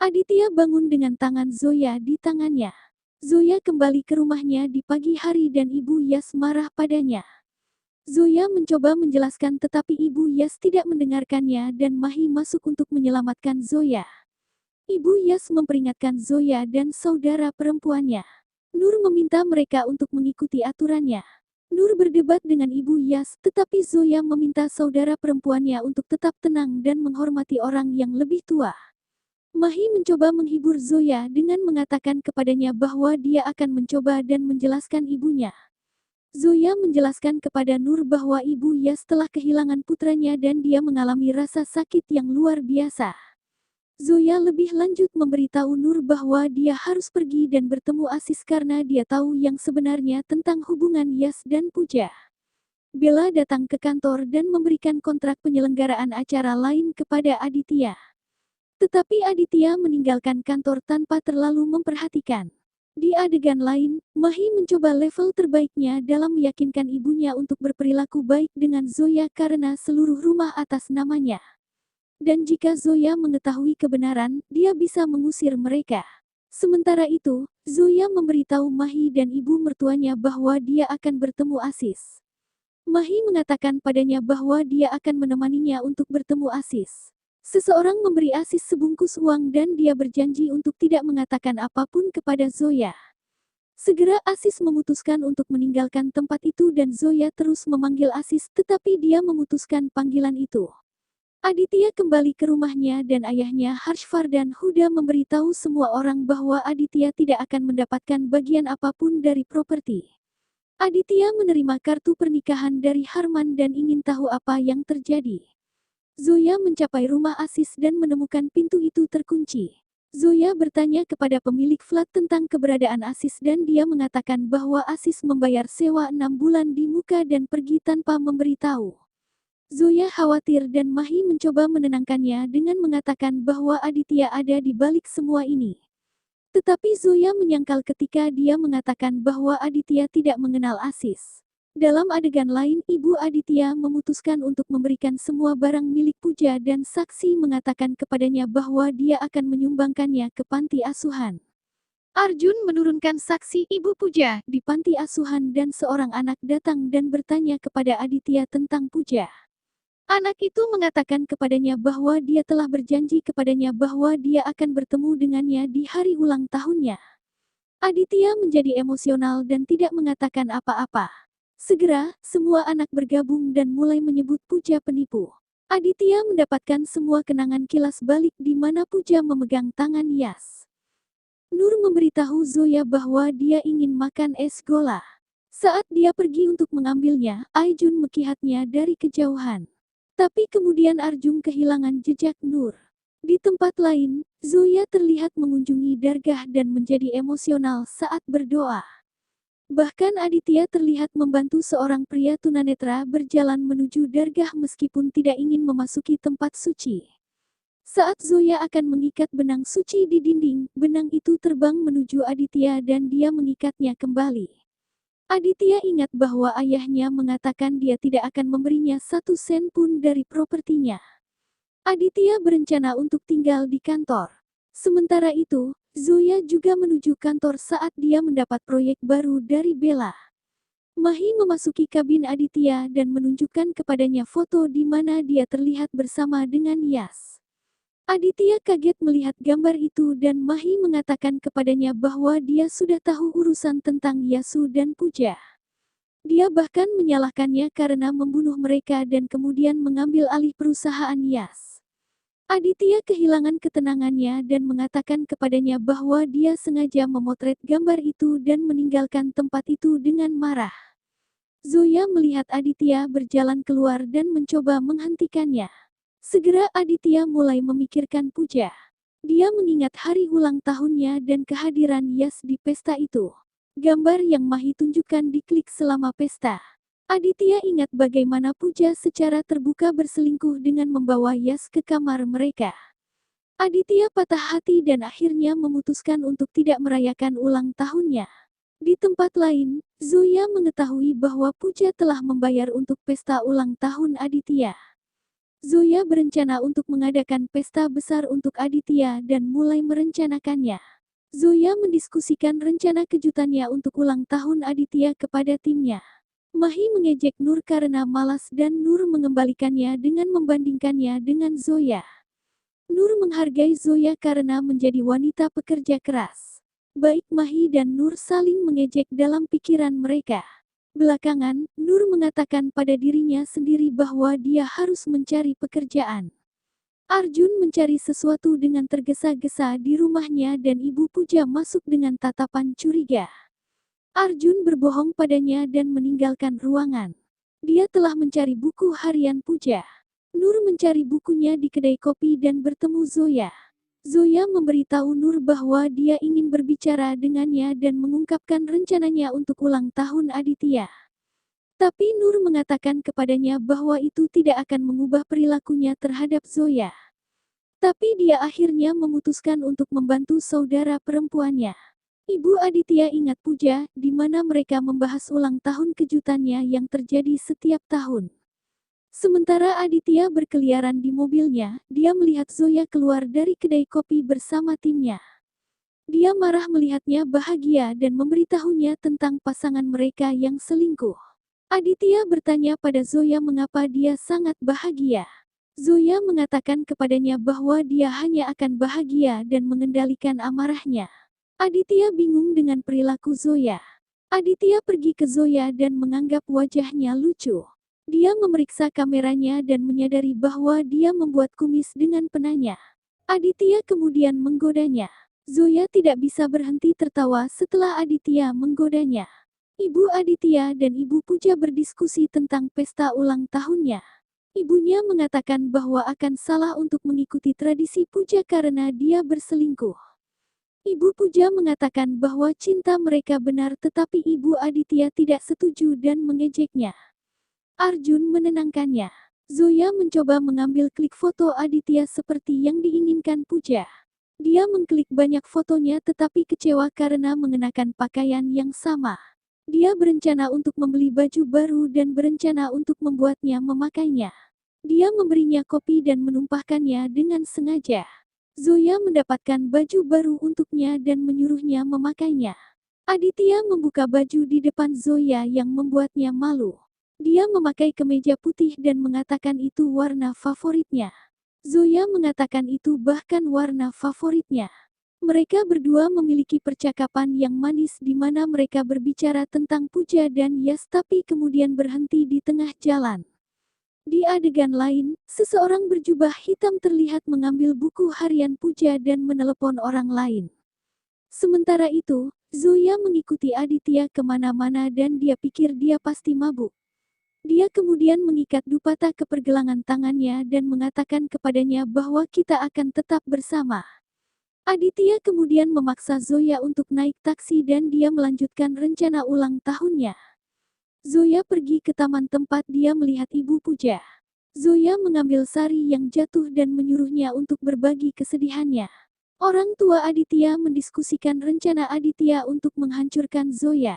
Aditya bangun dengan tangan Zoya di tangannya. Zoya kembali ke rumahnya di pagi hari dan Ibu Yas marah padanya. Zoya mencoba menjelaskan tetapi Ibu Yas tidak mendengarkannya dan Mahi masuk untuk menyelamatkan Zoya. Ibu Yas memperingatkan Zoya dan saudara perempuannya. Nur meminta mereka untuk mengikuti aturannya. Nur berdebat dengan Ibu Yas, tetapi Zoya meminta saudara perempuannya untuk tetap tenang dan menghormati orang yang lebih tua. Mahi mencoba menghibur Zoya dengan mengatakan kepadanya bahwa dia akan mencoba dan menjelaskan ibunya. Zoya menjelaskan kepada Nur bahwa Ibu Yas telah kehilangan putranya dan dia mengalami rasa sakit yang luar biasa. Zoya lebih lanjut memberitahu Nur bahwa dia harus pergi dan bertemu Asis karena dia tahu yang sebenarnya tentang hubungan Yas dan Puja. Bella datang ke kantor dan memberikan kontrak penyelenggaraan acara lain kepada Aditya. Tetapi Aditya meninggalkan kantor tanpa terlalu memperhatikan. Di adegan lain, Mahi mencoba level terbaiknya dalam meyakinkan ibunya untuk berperilaku baik dengan Zoya karena seluruh rumah atas namanya. Dan jika Zoya mengetahui kebenaran, dia bisa mengusir mereka. Sementara itu, Zoya memberitahu Mahi dan ibu mertuanya bahwa dia akan bertemu Asis. Mahi mengatakan padanya bahwa dia akan menemaninya untuk bertemu Asis. Seseorang memberi Asis sebungkus uang dan dia berjanji untuk tidak mengatakan apapun kepada Zoya. Segera Asis memutuskan untuk meninggalkan tempat itu dan Zoya terus memanggil Asis tetapi dia memutuskan panggilan itu. Aditya kembali ke rumahnya dan ayahnya Harshvardhan Huda memberitahu semua orang bahwa Aditya tidak akan mendapatkan bagian apapun dari properti. Aditya menerima kartu pernikahan dari Harman dan ingin tahu apa yang terjadi. Zoya mencapai rumah Asis dan menemukan pintu itu terkunci. Zoya bertanya kepada pemilik flat tentang keberadaan Asis dan dia mengatakan bahwa Asis membayar sewa 6 bulan di muka dan pergi tanpa memberitahu. Zoya khawatir dan Mahi mencoba menenangkannya dengan mengatakan bahwa Aditya ada di balik semua ini. Tetapi Zoya menyangkal ketika dia mengatakan bahwa Aditya tidak mengenal Asis. Dalam adegan lain, Ibu Aditya memutuskan untuk memberikan semua barang milik Puja dan saksi mengatakan kepadanya bahwa dia akan menyumbangkannya ke panti asuhan. Arjun menurunkan saksi Ibu Puja di panti asuhan dan seorang anak datang dan bertanya kepada Aditya tentang Puja. Anak itu mengatakan kepadanya bahwa dia telah berjanji kepadanya bahwa dia akan bertemu dengannya di hari ulang tahunnya. Aditya menjadi emosional dan tidak mengatakan apa-apa. Segera, semua anak bergabung dan mulai menyebut Puja penipu. Aditya mendapatkan semua kenangan kilas balik di mana Puja memegang tangan Yas. Nur memberitahu Zoya bahwa dia ingin makan es gola. Saat dia pergi untuk mengambilnya, Aijun melihatnya dari kejauhan. Tapi kemudian Arjun kehilangan jejak Nur. Di tempat lain, Zoya terlihat mengunjungi dargah dan menjadi emosional saat berdoa. Bahkan Aditya terlihat membantu seorang pria tunanetra berjalan menuju dargah meskipun tidak ingin memasuki tempat suci. Saat Zoya akan mengikat benang suci di dinding, benang itu terbang menuju Aditya dan dia mengikatnya kembali. Aditya ingat bahwa ayahnya mengatakan dia tidak akan memberinya 1 sen pun dari propertinya. Aditya berencana untuk tinggal di kantor. Sementara itu, Zoya juga menuju kantor saat dia mendapat proyek baru dari Bella. Mahi memasuki kabin Aditya dan menunjukkan kepadanya foto di mana dia terlihat bersama dengan Yas. Aditya kaget melihat gambar itu dan Mahi mengatakan kepadanya bahwa dia sudah tahu urusan tentang Yasu dan Puja. Dia bahkan menyalahkannya karena membunuh mereka dan kemudian mengambil alih perusahaan Yas. Aditya kehilangan ketenangannya dan mengatakan kepadanya bahwa dia sengaja memotret gambar itu dan meninggalkan tempat itu dengan marah. Zoya melihat Aditya berjalan keluar dan mencoba menghentikannya. Segera Aditya mulai memikirkan Puja. Dia mengingat hari ulang tahunnya dan kehadiran Yas di pesta itu. Gambar yang Mahi tunjukkan diklik selama pesta. Aditya ingat bagaimana Puja secara terbuka berselingkuh dengan membawa Yas ke kamar mereka. Aditya patah hati dan akhirnya memutuskan untuk tidak merayakan ulang tahunnya. Di tempat lain, Zoya mengetahui bahwa Puja telah membayar untuk pesta ulang tahun Aditya. Zoya berencana untuk mengadakan pesta besar untuk Aditya dan mulai merencanakannya. Zoya mendiskusikan rencana kejutannya untuk ulang tahun Aditya kepada timnya. Mahi mengejek Nur karena malas dan Nur mengembalikannya dengan membandingkannya dengan Zoya. Nur menghargai Zoya karena menjadi wanita pekerja keras. Baik Mahi dan Nur saling mengejek dalam pikiran mereka. Belakangan, Nur mengatakan pada dirinya sendiri bahwa dia harus mencari pekerjaan. Arjun mencari sesuatu dengan tergesa-gesa di rumahnya dan Ibu Puja masuk dengan tatapan curiga. Arjun berbohong padanya dan meninggalkan ruangan. Dia telah mencari buku harian Puja. Nur mencari bukunya di kedai kopi dan bertemu Zoya. Zoya memberitahu Nur bahwa dia ingin berbicara dengannya dan mengungkapkan rencananya untuk ulang tahun Aditya. Tapi Nur mengatakan kepadanya bahwa itu tidak akan mengubah perilakunya terhadap Zoya. Tapi dia akhirnya memutuskan untuk membantu saudara perempuannya. Ibu Aditya ingat Puja, di mana mereka membahas ulang tahun kejutannya yang terjadi setiap tahun. Sementara Aditya berkeliaran di mobilnya, dia melihat Zoya keluar dari kedai kopi bersama timnya. Dia marah melihatnya bahagia dan memberitahunya tentang pasangan mereka yang selingkuh. Aditya bertanya pada Zoya mengapa dia sangat bahagia. Zoya mengatakan kepadanya bahwa dia hanya akan bahagia dan mengendalikan amarahnya. Aditya bingung dengan perilaku Zoya. Aditya pergi ke Zoya dan menganggap wajahnya lucu. Dia memeriksa kameranya dan menyadari bahwa dia membuat kumis dengan penanya. Aditya kemudian menggodanya. Zoya tidak bisa berhenti tertawa setelah Aditya menggodanya. Ibu Aditya dan Ibu Puja berdiskusi tentang pesta ulang tahunnya. Ibunya mengatakan bahwa akan salah untuk mengikuti tradisi Puja karena dia berselingkuh. Ibu Puja mengatakan bahwa cinta mereka benar tetapi Ibu Aditya tidak setuju dan mengejeknya. Arjun menenangkannya. Zoya mencoba mengambil klik foto Aditya seperti yang diinginkan Puja. Dia mengklik banyak fotonya tetapi kecewa karena mengenakan pakaian yang sama. Dia berencana untuk membeli baju baru dan berencana untuk membuatnya memakainya. Dia memberinya kopi dan menumpahkannya dengan sengaja. Zoya mendapatkan baju baru untuknya dan menyuruhnya memakainya. Aditya membuka baju di depan Zoya yang membuatnya malu. Dia memakai kemeja putih dan mengatakan itu warna favoritnya. Zoya mengatakan itu bahkan warna favoritnya. Mereka berdua memiliki percakapan yang manis di mana mereka berbicara tentang Puja dan Yas tapi kemudian berhenti di tengah jalan. Di adegan lain, seseorang berjubah hitam terlihat mengambil buku harian Puja dan menelepon orang lain. Sementara itu, Zoya mengikuti Aditya kemana-mana dan dia pikir dia pasti mabuk. Dia kemudian mengikat dupata ke pergelangan tangannya dan mengatakan kepadanya bahwa kita akan tetap bersama. Aditya kemudian memaksa Zoya untuk naik taksi dan dia melanjutkan rencana ulang tahunnya. Zoya pergi ke taman tempat dia melihat Ibu Puja. Zoya mengambil sari yang jatuh dan menyuruhnya untuk berbagi kesedihannya. Orang tua Aditya mendiskusikan rencana Aditya untuk menghancurkan Zoya.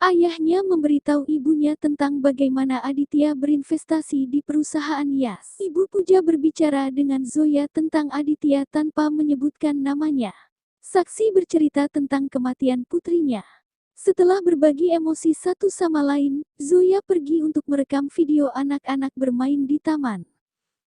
Ayahnya memberitahu ibunya tentang bagaimana Aditya berinvestasi di perusahaan Yas. Ibu Puja berbicara dengan Zoya tentang Aditya tanpa menyebutkan namanya. Saksi bercerita tentang kematian putrinya. Setelah berbagi emosi satu sama lain, Zoya pergi untuk merekam video anak-anak bermain di taman.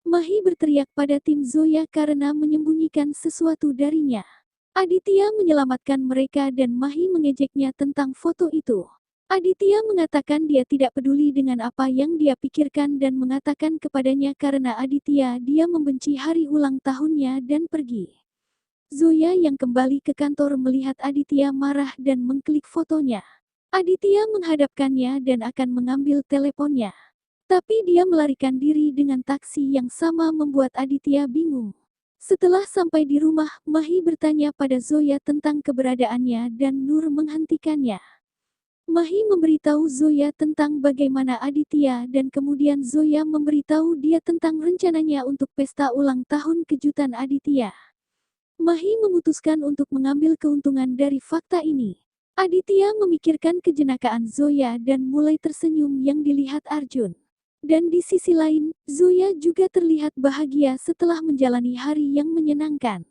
Mahi berteriak pada tim Zoya karena menyembunyikan sesuatu darinya. Aditya menyelamatkan mereka dan Mahi mengejeknya tentang foto itu. Aditya mengatakan dia tidak peduli dengan apa yang dia pikirkan dan mengatakan kepadanya karena Aditya dia membenci hari ulang tahunnya dan pergi. Zoya yang kembali ke kantor melihat Aditya marah dan mengklik fotonya. Aditya menghadapkannya dan akan mengambil teleponnya. Tapi dia melarikan diri dengan taksi yang sama membuat Aditya bingung. Setelah sampai di rumah, Mahi bertanya pada Zoya tentang keberadaannya dan Nur menghentikannya. Mahi memberitahu Zoya tentang bagaimana Aditya dan kemudian Zoya memberitahu dia tentang rencananya untuk pesta ulang tahun kejutan Aditya. Mahi memutuskan untuk mengambil keuntungan dari fakta ini. Aditya memikirkan kejenakaan Zoya dan mulai tersenyum yang dilihat Arjun. Dan di sisi lain, Zoya juga terlihat bahagia setelah menjalani hari yang menyenangkan.